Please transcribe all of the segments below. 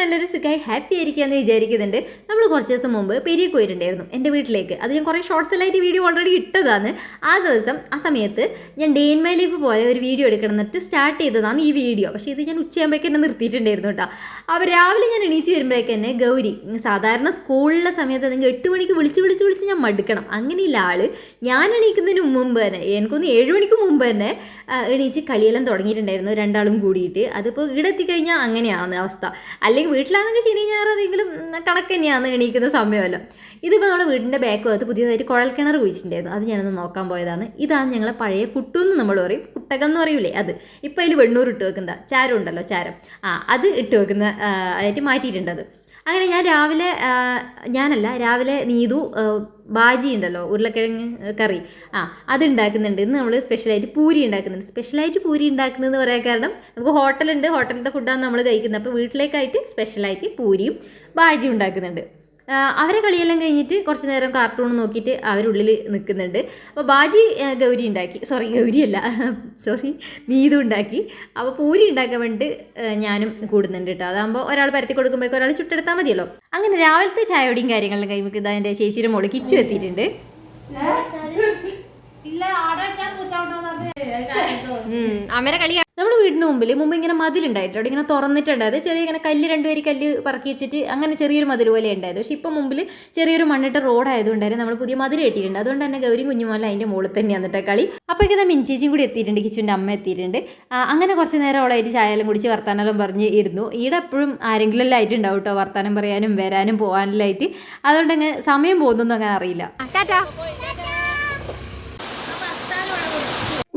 എല്ലാവരും സുഖമായി ഹാപ്പി ആയിരിക്കാമെന്ന് വിചാരിക്കുന്നുണ്ട്. നമ്മൾ കുറച്ച് ദിവസം മുമ്പ് പെരിയ പോയിട്ടുണ്ടായിരുന്നു എൻ്റെ വീട്ടിലേക്ക്. അത് ഞാൻ കുറേ ഷോർട്സിലായിട്ട് വീഡിയോ ഓൾറെഡി ഇട്ടതാണ്. ആ സമയത്ത് ഞാൻ ഡേ ഇൻ മൈ ലൈഫ് പോയ ഒരു വീഡിയോ എടുക്കണം എന്നിട്ട് സ്റ്റാർട്ട് ചെയ്തതാണ് ഈ വീഡിയോ. പക്ഷേ ഇത് ഞാൻ ഉച്ചയാകുമ്പോഴേക്ക് എന്നെ നിർത്തിയിട്ടുണ്ടായിരുന്നു കേട്ടോ. അപ്പോൾ രാവിലെ ഞാൻ എണീച്ച് വരുമ്പോഴേക്ക് തന്നെ ഗൗരി സാധാരണ സ്കൂളിലെ സമയത്ത് നിങ്ങൾ 8 മണിക്ക് വിളിച്ച് ഞാൻ മടുക്കണം. അങ്ങനെയില്ല ആള് ഞാൻ എണീക്കുന്നതിന് മുമ്പ് തന്നെ എനിക്കൊന്ന് 7 മണിക്ക് മുമ്പ് തന്നെ എണീച്ച് കളിയെല്ലാം തുടങ്ങിയിട്ടുണ്ടായിരുന്നു രണ്ടാളും കൂടിയിട്ട്. അതിപ്പോൾ ഇവിടെ എത്തിക്കഴിഞ്ഞാൽ അങ്ങനെയാണ് അവസ്ഥ. അല്ലെങ്കിൽ വീട്ടിലാണെങ്കിൽ ശനി ഞായർ അതെങ്കിലും കണക്ക് തന്നെയാണ് എണീക്കുന്ന സമയമല്ലോ. ഇതിപ്പോൾ നമ്മുടെ വീടിൻ്റെ ബാക്ക് ഭാഗത്ത് പുതിയതായിട്ട് കുഴൽക്കിണർ കുഴിച്ചിട്ടുണ്ടായിരുന്നു. അത് ഞാനൊന്ന് നോക്കാൻ പോയതാണ്. ഇതാണ് ഞങ്ങളെ പഴയ കുട്ടുമെന്ന് നമ്മൾ പറയും, കുട്ടകം എന്ന് പറയൂലേ അത്. ഇപ്പോൾ അതിൽ വെണ്ണൂർ ഇട്ട് വെക്കുന്ന ചാരം ഉണ്ടല്ലോ, ചാരം അത് ഇട്ട് വെക്കുന്ന ആയിട്ട് മാറ്റിയിട്ടുണ്ട്. അത് അങ്ങനെ ഞാൻ രാവിലെ നീതു ബാജി ഉണ്ടല്ലോ, ഉരുളക്കിഴങ്ങ് കറി അത് ഉണ്ടാക്കുന്നുണ്ട്. ഇന്ന് നമ്മൾ സ്പെഷ്യലായിട്ട് പൂരി ഉണ്ടാക്കുന്നുണ്ട്. സ്പെഷ്യലായിട്ട് പൂരി ഉണ്ടാക്കുന്നതെന്ന് പറയാൻ കാരണം നമുക്ക് ഹോട്ടലുണ്ട്, ഹോട്ടലിലത്തെ ഫുഡാണ് നമ്മൾ കഴിക്കുന്നത്. അപ്പോൾ വീട്ടിലേക്കായിട്ട് സ്പെഷ്യലായിട്ട് പൂരിയും ബാജിയും ഉണ്ടാക്കുന്നുണ്ട്. അവരെ കളിയെല്ലാം കഴിഞ്ഞിട്ട് കുറച്ച് നേരം കാർട്ടൂൺ നോക്കിയിട്ട് അവരുള്ളിൽ നിൽക്കുന്നുണ്ട്. അപ്പോൾ ബാജി നീതു ഉണ്ടാക്കി. അപ്പോൾ പൂരി ഉണ്ടാക്കാൻ വേണ്ടിയിട്ട് ഞാനും കൂടുന്നുണ്ട് കേട്ടോ. അതാകുമ്പോൾ ഒരാൾ പരത്തി കൊടുക്കുമ്പോഴേക്കും ഒരാൾ ചുട്ടെടുത്താൽ മതിയല്ലോ. അങ്ങനെ രാവിലത്തെ ചായയോടെയും കാര്യങ്ങളിലും കഴിയുമ്പോൾ ഇതാ എൻ്റെ ചേച്ചിയുടെ മോള് കിച്ചു എത്തിയിട്ടുണ്ട്. അമ്മേരെ കളി നമ്മുടെ വീടിന് മുമ്പ് ഇങ്ങനെ മതിലുണ്ടായിട്ടോ, അവിടെ ഇങ്ങനെ തുറന്നിട്ടുണ്ടായത്. ചെറിയ ഇങ്ങനെ രണ്ടുപേര് കല്ല് പറക്കി വെച്ചിട്ട് അങ്ങനെ ചെറിയൊരു മതിൽ പോലെ ഉണ്ടായത്. പക്ഷേ ഇപ്പം മുമ്പിൽ ചെറിയൊരു മണ്ണിട്ട റോഡ് ആയതുകൊണ്ടായിരുന്നു നമ്മൾ പുതിയ മതിൽ കെട്ടിയിട്ടുണ്ട്. അതുകൊണ്ട് തന്നെ ഗൗരിയും കുഞ്ഞുമോലും അതിൻ്റെ മുകളിൽ തന്നെയാണ് കേട്ടോ കളി. അപ്പോഴേക്കും മിൻചേച്ചിയും കൂടി എത്തിയിട്ടുണ്ട്, കിച്ചുവിൻ്റെ അമ്മ എത്തിയിട്ടുണ്ട്. അങ്ങനെ കുറച്ച് നേരം അവളായിട്ട് ചായയെല്ലാം കുടിച്ച് വർത്താനെല്ലാം പറഞ്ഞ് ഇരുന്നു. ഇവിടെ എപ്പോഴും ആരെങ്കിലും എല്ലാം ആയിട്ടുണ്ടാവും കേട്ടോ, വർത്താനം പറയാനും വരാനും പോകാനെല്ലാം ആയിട്ട്. അതുകൊണ്ട് അങ്ങ് സമയം പോകുന്നൊന്നും അങ്ങനെ അറിയില്ല.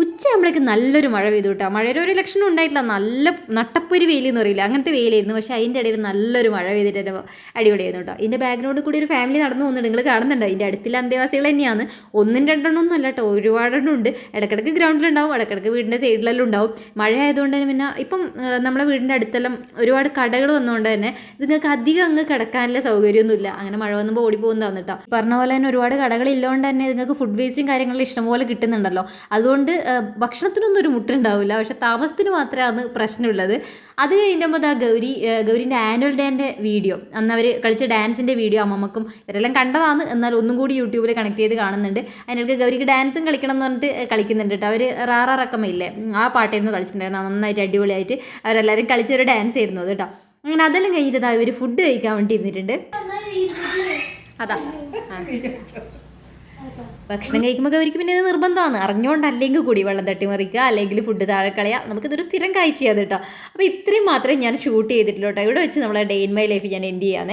ഉച്ചയാകുമ്പോഴേക്ക് നല്ലൊരു മഴ പെയ്തു കേട്ടോ. മഴയുടെ ഒരു ലക്ഷണം ഉണ്ടായിട്ടില്ല, നല്ല നട്ടപ്പൊരു വെയിലെന്ന് പറയില്ല, അങ്ങനത്തെ വെയിലായിരുന്നു. പക്ഷേ അതിൻ്റെ ഇടയിൽ നല്ലൊരു മഴ പെയ്തിട്ട് അടിപൊളിയായിരുന്നു കേട്ടോ. ഇതിൻ്റെ ബാക്ക്ഗ്രൗണ്ടിൽ കൂടി ഒരു ഫാമിലി നടന്നു പോകുന്നുണ്ട്, നിങ്ങൾ കാണുന്നുണ്ടോ. ഇതിൻ്റെ അടുത്തുള്ള അന്തേവാസികൾ തന്നെയാണ്. 1-2 അല്ല കേട്ടോ, ഒരുപാടെണ്ണം ഉണ്ട്. ഇടയ്ക്കിടയ്ക്ക് ഗ്രൗണ്ടിലുണ്ടാവും, ഇടയ്ക്കിടയ്ക്ക് വീടിൻ്റെ സൈഡിലെല്ലാം ഉണ്ടാവും. മഴ ആയതുകൊണ്ട് തന്നെ പിന്നെ ഇപ്പം നമ്മളെ വീടിൻ്റെ അടുത്തെല്ലാം ഒരുപാട് കടകൾ വന്നതുകൊണ്ട് തന്നെ നിങ്ങൾക്ക് അധികം അങ്ങ് കിടക്കാനുള്ള സൗകര്യമൊന്നുമില്ല. അങ്ങനെ മഴ വന്നുമ്പോൾ ഓടിപ്പോകുന്നതാണ് കേട്ടോ. പറഞ്ഞ പോലെ തന്നെ ഒരുപാട് കടകളില്ലാണ്ട് തന്നെ നിങ്ങൾക്ക് ഫുഡ് വേസ്റ്റും കാര്യങ്ങളും ഇഷ്ടംപോലെ കിട്ടുന്നുണ്ടല്ലോ. അതുകൊണ്ട് ഭക്ഷണത്തിനൊന്നും ഒരു മുട്ടുണ്ടാവില്ല. പക്ഷെ താമസത്തിന് മാത്രമാണ് പ്രശ്നമുള്ളത്. അത് കഴിഞ്ഞപ്പോൾ ഗൗരിൻ്റെ ആനുവൽ ഡേൻ്റെ വീഡിയോ, അന്ന് അവർ കളിച്ച ഡാൻസിൻ്റെ വീഡിയോ അമ്മമ്മക്കും ഇവരെല്ലാം കണ്ടതാണ്. എന്നാൽ ഒന്നും കൂടി യൂട്യൂബിൽ കണക്ട് ചെയ്ത് കാണുന്നുണ്ട്. അതിനിടയ്ക്ക് ഗൗരിക്ക് ഡാൻസും കളിക്കണം എന്ന് പറഞ്ഞിട്ട് കളിക്കുന്നുണ്ട് കേട്ടോ. അവർ റാറക്കമ്മയില്ലേ, ആ പാട്ടായിരുന്നു കളിച്ചിട്ടുണ്ടായിരുന്നു. നന്നായിട്ട് അടിപൊളിയായിട്ട് അവരെല്ലാവരും കളിച്ചൊരു ഡാൻസ് ആയിരുന്നു അത് കേട്ടോ. അങ്ങനെ അതെല്ലാം കഴിഞ്ഞിട്ട് ഇവർ ഫുഡ് കഴിക്കാൻ വേണ്ടി ഇരുന്നിട്ടുണ്ട്. ഭക്ഷണം കഴിക്കുമ്പോൾ അവർക്ക് പിന്നെ ഇത് നിർബന്ധമാണ്, അറിഞ്ഞുകൊണ്ടല്ലെങ്കിൽ കൂടി വെള്ളം തട്ടിമറിക്കുക അല്ലെങ്കിൽ ഫുഡ് താഴെ കളയുക. നമുക്കിതൊരു സ്ഥിരം കാഴ്ചയാണ് കേട്ടോ. അപ്പോൾ ഇത്രയും മാത്രമേ ഞാൻ ഷൂട്ട് ചെയ്തിട്ടുള്ളൂ കേട്ടോ. ഇവിടെ വെച്ച് നമ്മളെ ഡേ ഇൻ മൈ ലൈഫ് ഞാൻ എൻഡ് ചെയ്യാൻ